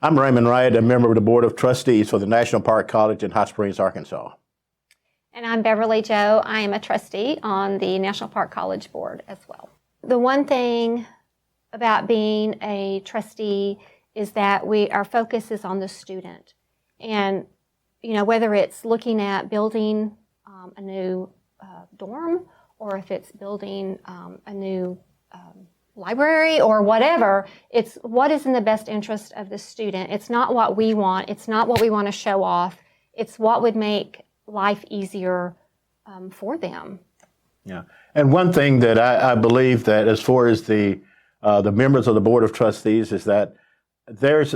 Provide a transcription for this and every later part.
I'm Raymond Wright, a member of the Board of Trustees for the National Park College in Hot Springs, Arkansas. And I'm Beverly Joe. I am a trustee on the National Park College Board as well. The one thing about being a trustee is that our focus is on the student. And, whether it's looking at building a new dorm, or if it's building a new library or whatever, it's what is in the best interest of the student. It's not what we want. It's not what we want to show off. It's what would make life easier for them. Yeah, and one thing that I believe that as far as the members of the Board of Trustees is that there's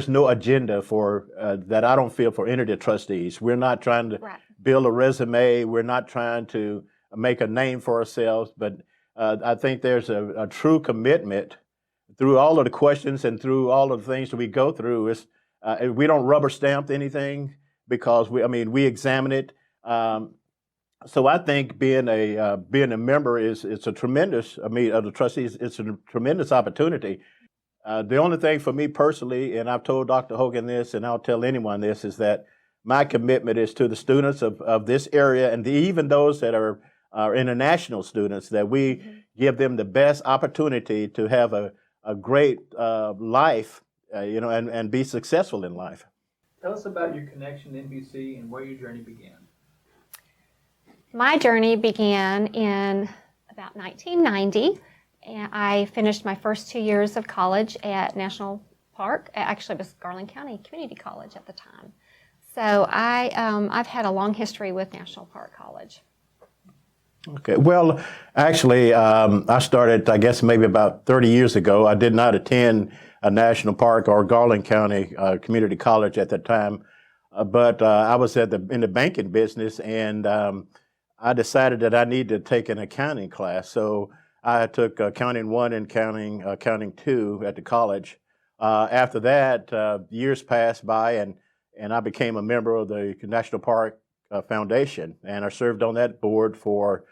no agenda for that I don't feel for any of the trustees. We're not trying to build a resume. We're not trying to make a name for ourselves, but I think there's a true commitment through all of the questions and through all of the things that we go through. We don't rubber stamp anything because we examine it. So I think being a member it's a tremendous. Of the trustees, it's a tremendous opportunity. The only thing for me personally, and I've told Dr. Hogan this, and I'll tell anyone this, is that my commitment is to the students of this area, and even those that are international students, that we give them the best opportunity to have a great life, and be successful in life. Tell us about your connection to NPC and where your journey began. My journey began in about 1990, and I finished my first 2 years of college at National Park. Actually, it was Garland County Community College at the time. So I've had a long history with National Park College. Okay. Well, actually, I started, I guess, maybe about 30 years ago. I did not attend a National Park or Garland County Community College at that time, but I was in the banking business, and I decided that I needed to take an accounting class. So I took Accounting 1 and Accounting 2 at the college. After that, years passed by, and I became a member of the National Park Foundation, and I served on that board for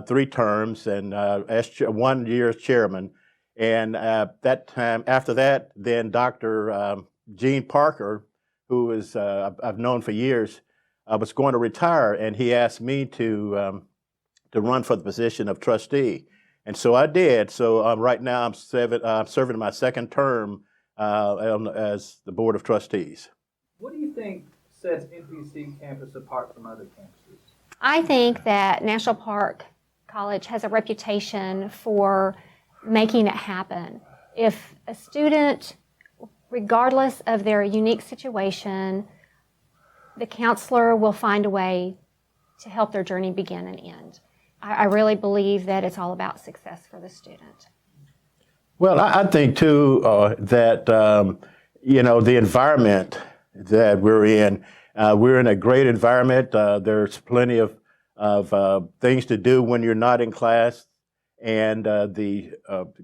3 terms, and as 1 year as chairman. And that time, after that, then Dr. Gene Parker, who is I've known for years, was going to retire, and he asked me to run for the position of trustee, and so I did. So right now I'm serving my 2nd term as the Board of Trustees. What do you think sets NPC campus apart from other campuses? I think that National Park College has a reputation for making it happen. If a student, regardless of their unique situation, the counselor will find a way to help their journey begin and end. I really believe that it's all about success for the student. Well, I think too that the environment that we're in a great environment. There's plenty of things to do when you're not in class, and the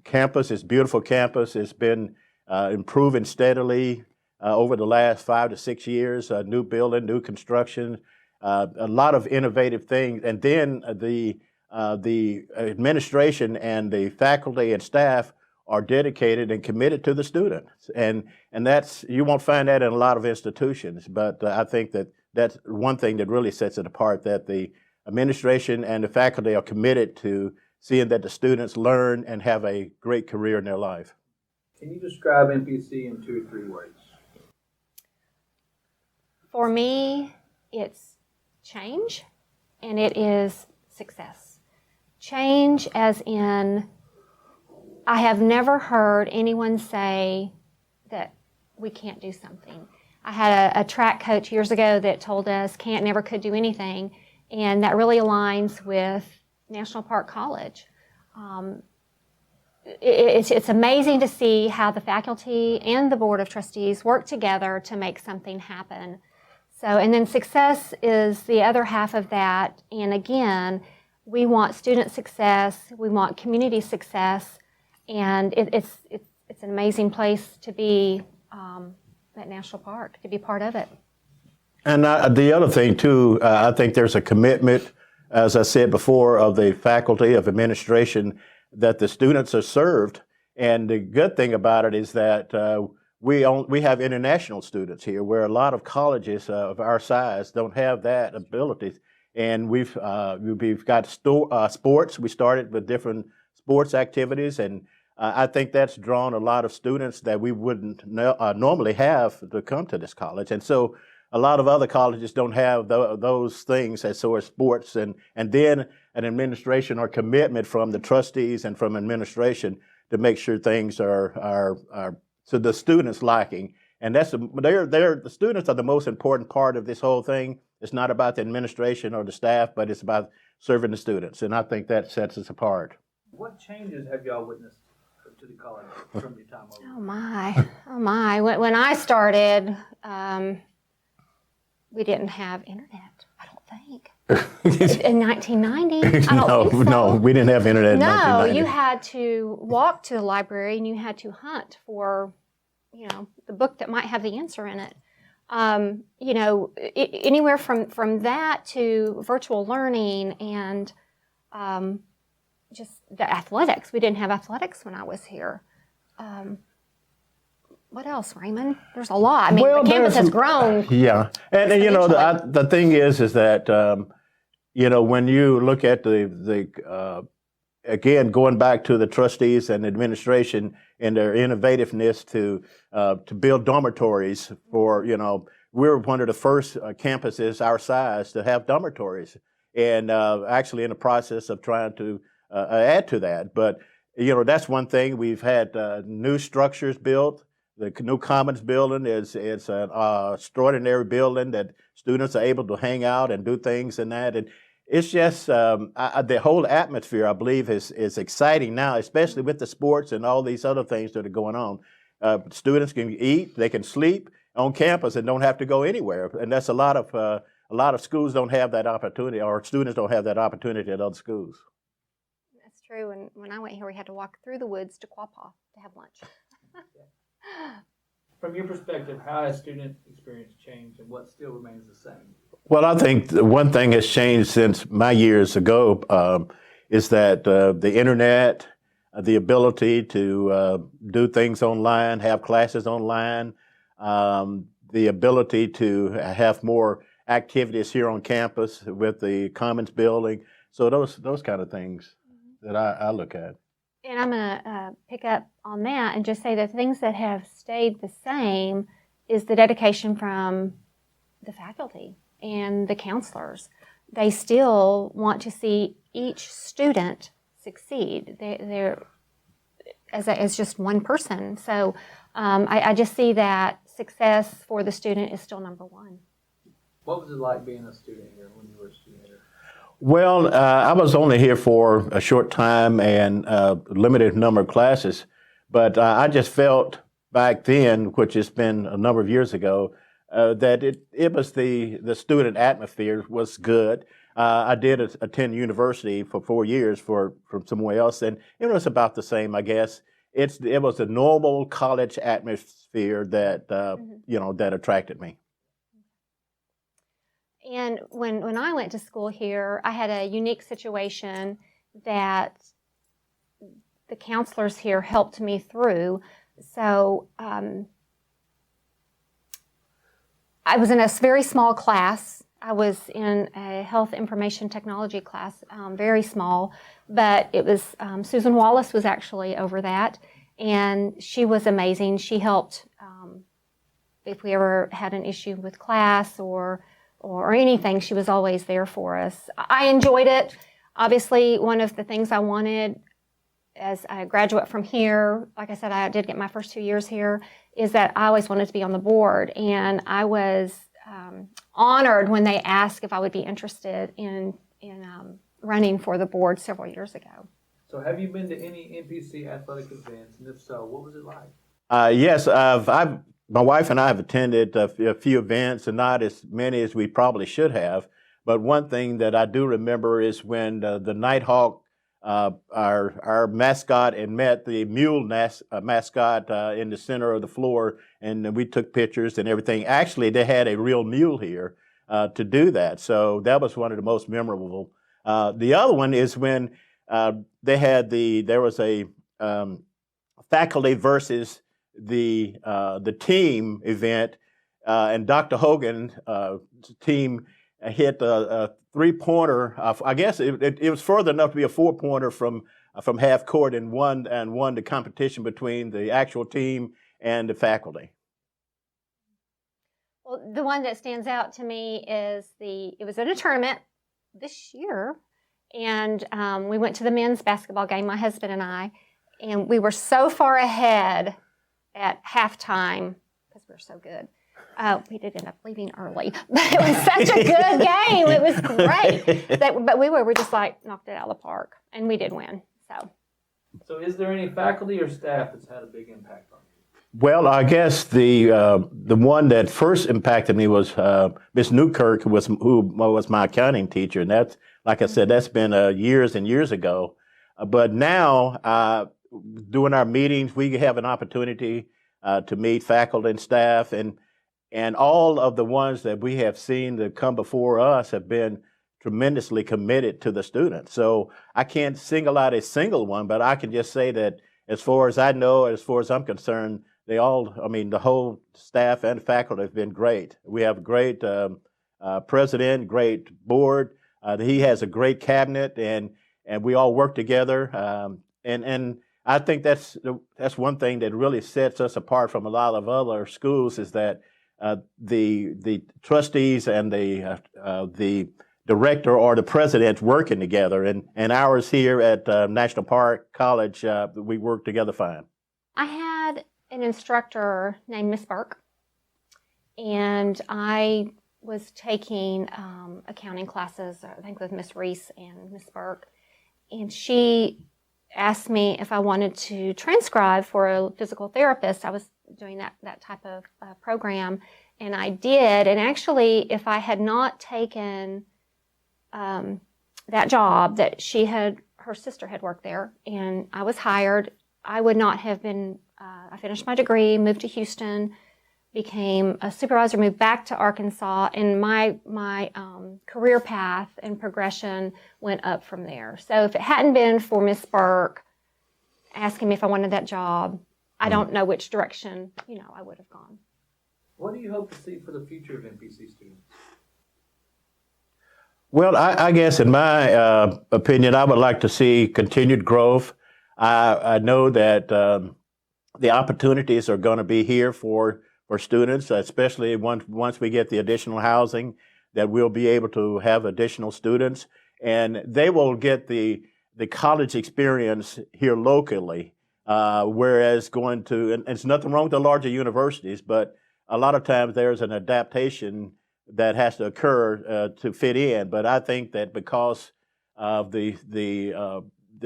campus is beautiful campus. It's been improving steadily over the last 5 to 6 years. New building, new construction, a lot of innovative things, and then the administration and the faculty and staff are dedicated and committed to the students, and you won't find that in a lot of institutions. But I think that's one thing that really sets it apart, that the administration and the faculty are committed to seeing that the students learn and have a great career in their life. Can you describe NPC in 2 or 3 words? For me, it's change, and it is success. Change as in, I have never heard anyone say that we can't do something. I had a track coach years ago that told us can't, never, could do anything, and that really aligns with National Park College. It's amazing to see how the faculty and the Board of Trustees work together to make something happen. And then success is the other half of that, and again, we want student success, we want community success, and it's an amazing place to be at National Park, to be part of it. And the other thing too, I think there's a commitment, as I said before, of the faculty, of administration, that the students are served. And the good thing about it is that we have international students here, where a lot of colleges of our size don't have that ability. And we've got sports. We started with different sports activities, and I think that's drawn a lot of students that we wouldn't normally have to come to this college. And so a lot of other colleges don't have those things as so as sports, and then an administration or commitment from the trustees and from administration to make sure things are so the students liking. And the students are the most important part of this whole thing. It's not about the administration or the staff, but it's about serving the students, and I think that sets us apart. What changes have y'all witnessed to the college from your time over? Oh my. When I started, we didn't have internet, I don't think. In 1990, I don't think so. No, we didn't have internet in No, 1990. you had to walk to the library and you had to hunt for, the book that might have the answer in it. Anywhere from that to virtual learning and just the athletics. We didn't have athletics when I was here. What else, Raymond? There's a lot. I mean, the campus has grown. Yeah, and the thing is that when you look at the again, going back to the trustees and administration and their innovativeness to build dormitories for, we're one of the first campuses our size to have dormitories, and actually in the process of trying to add to that. But that's one thing. We've had new structures built. The new Commons building is an extraordinary building that students are able to hang out and do things in that. And it's just the whole atmosphere, I believe, is exciting now, especially with the sports and all these other things that are going on. Students can eat, they can sleep on campus and don't have to go anywhere. And that's a lot of schools don't have that opportunity, or students don't have that opportunity at other schools. That's true. And when I went here, we had to walk through the woods to Quapaw to have lunch. From your perspective, how has student experience changed and what still remains the same? Well, I think one thing has changed since my years ago is that the internet, the ability to do things online, have classes online, the ability to have more activities here on campus with the Commons building. So those kind of things that I look at. And I'm going to pick up on that and just say the things that have stayed the same is the dedication from the faculty and the counselors. They still want to see each student succeed. They're as just one person. So I just see that success for the student is still number one. What was it like being a student here when you were a student here? Well, I was only here for a short time and a limited number of classes, but I just felt back then, which has been a number of years ago, that it was the student atmosphere was good. I did attend university for 4 years from somewhere else, and it was about the same, I guess. It was a normal college atmosphere that that attracted me. And when I went to school here, I had a unique situation that the counselors here helped me through. So I was in a very small class. I was in a health information technology class, very small, but it was Susan Wallace was actually over that, and she was amazing. She helped if we ever had an issue with class or anything, she was always there for us. I enjoyed it. Obviously, one of the things I wanted as a graduate from here, like I said, I did get my first 2 years here, is that I always wanted to be on the board. And I was honored when they asked if I would be interested in running for the board several years ago. So have you been to any NPC athletic events? And if so, what was it like? Yes, my wife and I have attended a few events, and not as many as we probably should have. But one thing that I do remember is when the Nighthawk, our mascot, and met the mule mascot in the center of the floor, and we took pictures and everything. Actually, they had a real mule here to do that, so that was one of the most memorable. The other one is when there was a faculty versus the team event, and Dr. Hogan's team hit a three-pointer. I guess it was further enough to be a four-pointer from half court, and won the competition between the actual team and the faculty. Well, the one that stands out to me is it was in a tournament this year, and we went to the men's basketball game, my husband and I, and we were so far ahead at halftime because we were so good. We did end up leaving early, but it was such a good game. It was great. But we just like knocked it out of the park, and we did win. So is there any faculty or staff that's had a big impact on you? Well, I guess the one that first impacted me was Miss Newkirk, who was my accounting teacher, and that's, like I said, that's been years and years ago. But now, during our meetings, we have an opportunity to meet faculty and staff, and all of the ones that we have seen that come before us have been tremendously committed to the students. So I can't single out a single one, but I can just say that as far as I know, as far as I'm concerned, the whole staff and faculty have been great. We have a great president, great board. He has a great cabinet, and we all work together. And I think that's one thing that really sets us apart from a lot of other schools, is that the trustees and the director or the president working together, and ours here at National Park College, we work together fine. I had an instructor named Miss Burke, and I was taking accounting classes, I think with Miss Reese and Miss Burke, and she asked me if I wanted to transcribe for a physical therapist. I was doing that type of program, and I did. And actually, if I had not taken that job that her sister had worked there, and I was hired, I would not have been, I finished my degree, moved to Houston, became a supervisor, moved back to Arkansas, and my career path and progression went up from there. So if it hadn't been for Miss Burke asking me if I wanted that job, I don't know which direction, I would have gone. What do you hope to see for the future of NPC students? Well, I guess in my opinion, I would like to see continued growth. I know that the opportunities are going to be here for students, especially once we get the additional housing, that we'll be able to have additional students, and they will get the college experience here locally, whereas and it's nothing wrong with the larger universities, but a lot of times there's an adaptation that has to occur to fit in. But I think that because of the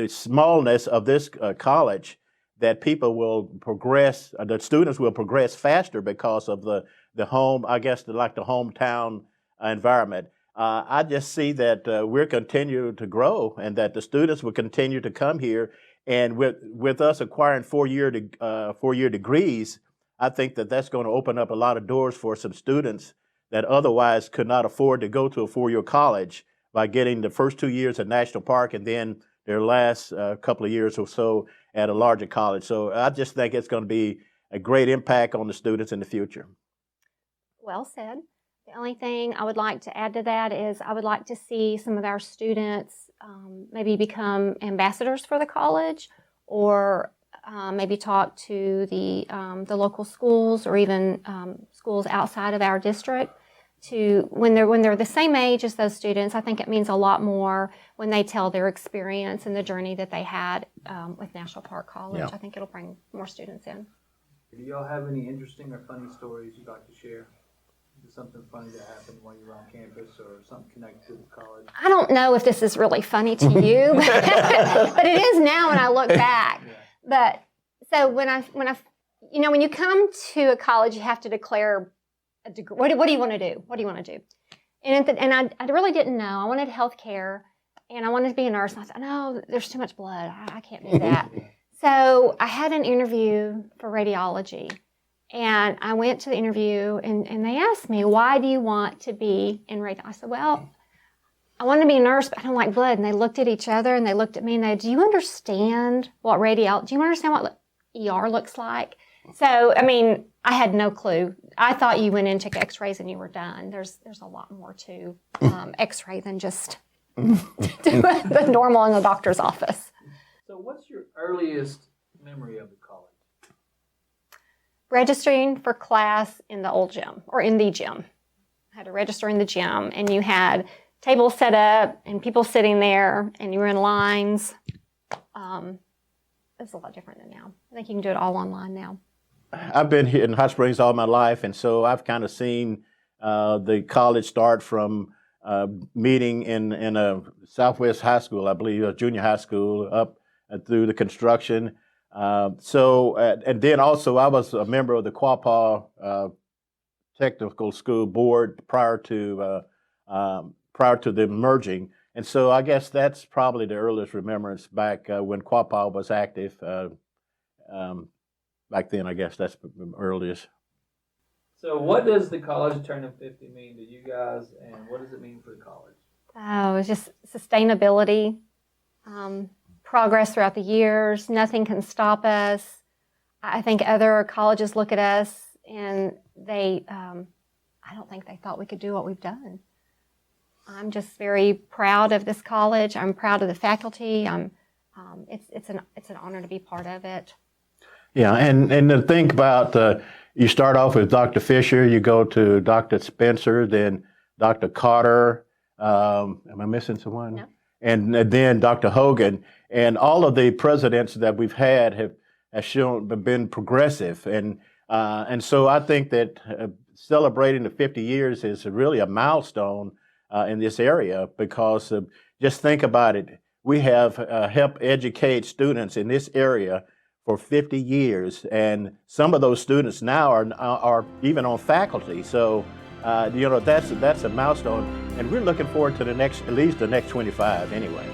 smallness of this college, that people will progress, the students will progress faster because of the home, I guess, the hometown environment. I just see that we're continuing to grow, and that the students will continue to come here. And with us acquiring four-year degrees, I think that that's going to open up a lot of doors for some students that otherwise could not afford to go to a four-year college, by getting the first 2 years at National Park and then their last couple of years or so at a larger college. So I just think it's going to be a great impact on the students in the future. Well said. The only thing I would like to add to that is I would like to see some of our students maybe become ambassadors for the college, or maybe talk to the local schools, or even schools outside of our district. When they're the same age as those students, I think it means a lot more when they tell their experience and the journey that they had with National Park College. Yeah. I think it'll bring more students in. Do y'all have any interesting or funny stories you'd like to share? Is something funny that happened while you were on campus, or something connected to the college? I don't know if this is really funny to you, but it is now when I look back. Yeah. But so when you come to a college, you have to declare a degree. What do you want to do? What do you want to do? And I really didn't know. I wanted healthcare, and I wanted to be a nurse. And I said, no, there's too much blood. I can't do that. So I had an interview for radiology. And I went to the interview, and they asked me, why do you want to be in radiology? I said, well, I want to be a nurse, but I don't like blood. And they looked at each other, and they looked at me, and do you understand what ER looks like? So, I mean, I had no clue. I thought you went in, took x-rays, and you were done. There's a lot more to x-ray than just the normal in the doctor's office. So what's your earliest memory of the college? Registering for class in the old gym, or in the gym. I had to register in the gym, and you had tables set up and people sitting there, and you were in lines. It's a lot different than now. I think you can do it all online now. I've been here in Hot Springs all my life, and so I've kind of seen the college start from meeting in a Southwest High School, I believe, a junior high school, up through the construction. And then also I was a member of the Quapaw Technical School Board prior to the merging. And so I guess that's probably the earliest remembrance back when Quapaw was active. Back then, I guess that's the earliest. So what does the college turning 50 mean to you guys, and what does it mean for the college? Oh, it's just sustainability, progress throughout the years. Nothing can stop us. I think other colleges look at us and I don't think they thought we could do what we've done. I'm just very proud of this college. I'm proud of the faculty. It's an honor to be part of it. Yeah, and to think about, you start off with Dr. Fisher, you go to Dr. Spencer, then Dr. Carter. Am I missing someone? No. And then Dr. Hogan, and all of the presidents that we've had have been progressive, and so I think that celebrating the 50 years is really a milestone in this area, because just think about it. We have helped educate students in this area for 50 years, and some of those students now are even on faculty. So, that's a milestone, and we're looking forward to at least the next 25 anyway.